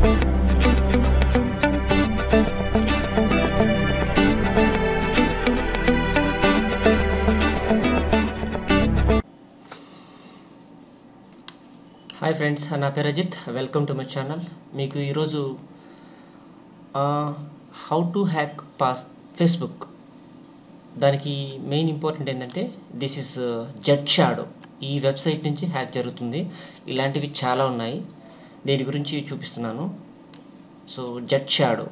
Hi friends, నా పేరు Ajith. Welcome to my channel. మీకు ఈరోజు హౌ టు హ్యాక్ ఫేస్బుక్, దానికి మెయిన్ ఇంపార్టెంట్ ఏంటంటే దిస్ ఇస్ జెట్ షాడో. ఈ వెబ్సైట్ నుంచి హ్యాక్ జరుగుతుంది. ఇలాంటివి చాలా ఉన్నాయి, దీని గురించి చూపిస్తున్నాను. సో జెట్ షాడో,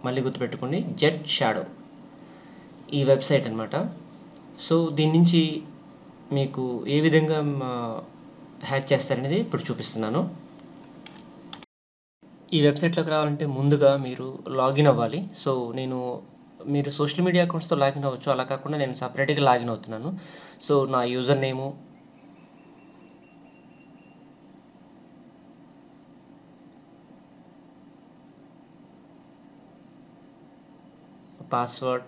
మళ్ళీ గుర్తుపెట్టుకోండి, జెట్ షాడో ఈ వెబ్సైట్ అన్నమాట. సో దీని నుంచి మీకు ఏ విధంగా హ్యాక్ చేస్తారనేది ఇప్పుడు చూపిస్తున్నాను. ఈ వెబ్సైట్లోకి రావాలంటే ముందుగా మీరు లాగిన్ అవ్వాలి. సో మీరు సోషల్ మీడియా అకౌంట్స్తో లాగిన్ అవ్వచ్చు, అలా కాకుండా నేను సపరేట్గా లాగిన్ అవుతున్నాను. సో నా user name, password,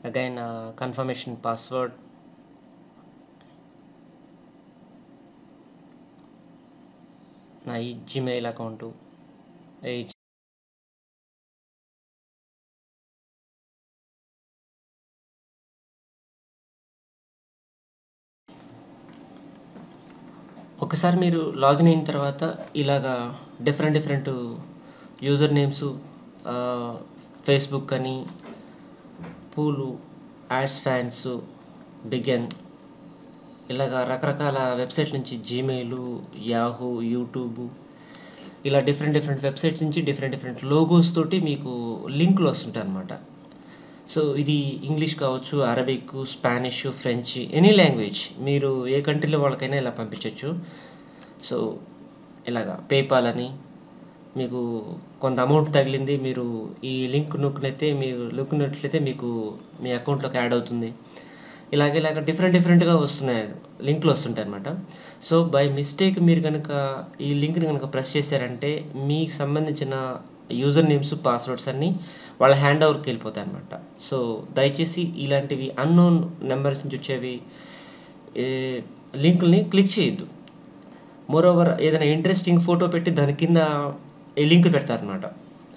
again confirmation password, నా ఈ జీమెయిల్ అకౌంటు, ఒకసారి మీరు లాగిన్ అయిన తర్వాత ఇలాగా డిఫరెంట్ యూజర్ నేమ్స్, ఫేస్బుక్ అని, పూలు, యాడ్స్ ఫ్యాన్స్, బిగన్, ఇలాగా రకరకాల వెబ్సైట్ నుంచి, జీమెయిల్, యాహూ, యూట్యూబ్, ఇలా డిఫరెంట్ వెబ్సైట్స్ నుంచి డిఫరెంట్ లోగోస్ తోటి మీకు లింకులు వస్తుంటాయి అన్నమాట. సో ఇది ఇంగ్లీష్ కావచ్చు, Arabic, Spanish, French, any language, మీరు ఏ కంట్రీలో వాళ్ళకైనా ఇలా పంపించవచ్చు. సో ఇలాగా పేపాల్ అని, మీకు కొంత అమౌంట్ తగిలింది, మీరు ఈ లింక్ నొక్కినట్లయితే మీకు మీ అకౌంట్లోకి యాడ్ అవుతుంది. ఇలాగ డిఫరెంట్గా వస్తున్నాయి, లింకులు వస్తుంటాయి అన్నమాట. సో బై మిస్టేక్ మీరు కనుక ఈ లింక్ని కనుక ప్రెస్ చేశారంటే మీకు సంబంధించిన యూజర్ నేమ్స్, పాస్వర్డ్స్ అన్నీ వాళ్ళ హ్యాండ్ ఓవర్కి వెళ్ళిపోతాయి అన్నమాట. సో దయచేసి ఇలాంటివి అన్నోన్ నెంబర్స్ నుంచి వచ్చేవి లింకుల్ని క్లిక్ చేయొద్దు. మోరోవర్ ఏదైనా ఇంట్రెస్టింగ్ ఫోటో పెట్టి దాని కింద ఈ లింక్ పెడతారనమాట.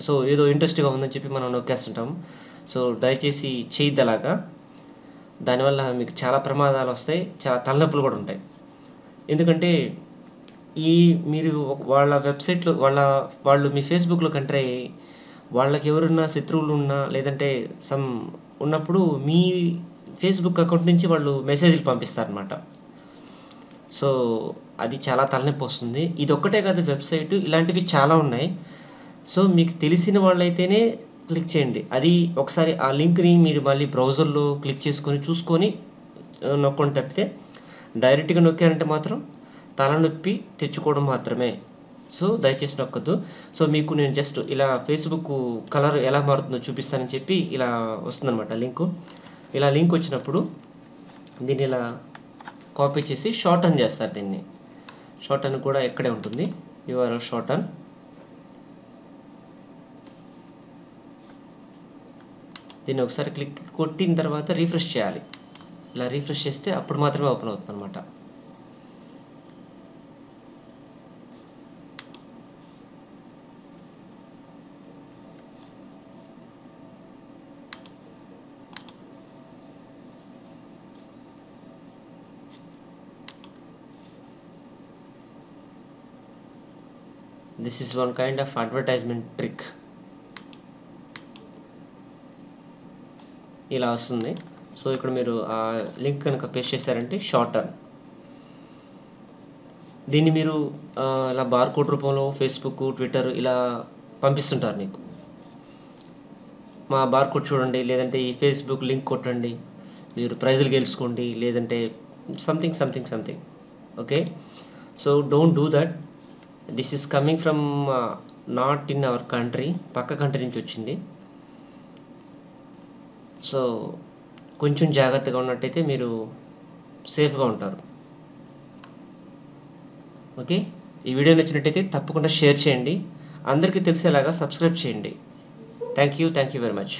సో ఏదో ఇంట్రెస్ట్గా ఉందని చెప్పి మనం నొక్కేస్తుంటాం. సో దయచేసి చేయొద్దు అలాగా. దానివల్ల మీకు చాలా ప్రమాదాలు వస్తాయి, చాలా తలనొప్పులు కూడా ఉంటాయి. ఎందుకంటే మీరు వాళ్ళ వెబ్సైట్లో వాళ్ళు మీ ఫేస్బుక్లో కంట్రీ అయ్యి వాళ్ళకి ఎవరున్నా శత్రువులు ఉన్నా లేదంటే ఉన్నప్పుడు మీ ఫేస్బుక్ అకౌంట్ నుంచి వాళ్ళు మెసేజ్లు పంపిస్తారనమాట. సో అది చాలా తలనొప్పి వస్తుంది. ఇది ఒక్కటే కాదు వెబ్సైట్, ఇలాంటివి చాలా ఉన్నాయి. సో మీకు తెలిసిన వాళ్ళైతేనే క్లిక్ చేయండి. అది ఒకసారి ఆ లింక్ని మీరు మళ్ళీ బ్రౌజర్లో క్లిక్ చూసుకొని నొక్కండి. తప్పితే డైరెక్ట్గా నొక్కారంటే మాత్రం తలనొప్పి తెచ్చుకోవడం మాత్రమే. సో దయచేసి నొక్కద్దు. సో మీకు నేను జస్ట్ ఇలా ఫేస్బుక్ కలర్ ఎలా మారుతుందో చూపిస్తానని చెప్పి ఇలా వస్తుందన్నమాట లింకు. ఇలా లింక్ వచ్చినప్పుడు దీన్ని ఇలా కాపీ చేసి షార్ట్ అన్ చేస్తారు. దీన్ని షార్ట్ అన్ కూడా ఎక్కడే ఉంటుంది, యూఆర్ఎల్ షార్ట్ అన్. దీన్ని ఒకసారి క్లిక్ కొట్టిన తర్వాత రీఫ్రెష్ చేయాలి. ఇలా రీఫ్రెష్ చేస్తే అప్పుడు మాత్రమే ఓపెన్ అవుతుంది అనమాట. This is one kind of advertisement trick. ఇలా వస్తుంది. సో ఇక్కడ మీరు ఆ లింక్ కనుక పేస్ట్ చేశారంటే షార్ట్ టర్మ్, దీన్ని మీరు ఇలా బార్కోడ్ రూపంలో ఫేస్బుక్, ట్విట్టర్ ఇలా పంపిస్తుంటారు మీకు. మా బార్కోడ్ చూడండి, లేదంటే ఈ ఫేస్బుక్ లింక్ కొట్టండి, మీరు ప్రైజులు గెలుచుకోండి, లేదంటే something. Okay, so don't do that. This is coming from not in our country, పక్క కంట్రీ నుంచి వచ్చింది. సో కొంచెం జాగ్రత్తగా ఉన్నట్టయితే మీరు సేఫ్గా ఉంటారు. ఓకే, ఈ వీడియో నచ్చినట్టయితే తప్పకుండా షేర్ చేయండి, అందరికీ తెలిసేలాగా సబ్స్క్రైబ్ చేయండి. Thank you very much.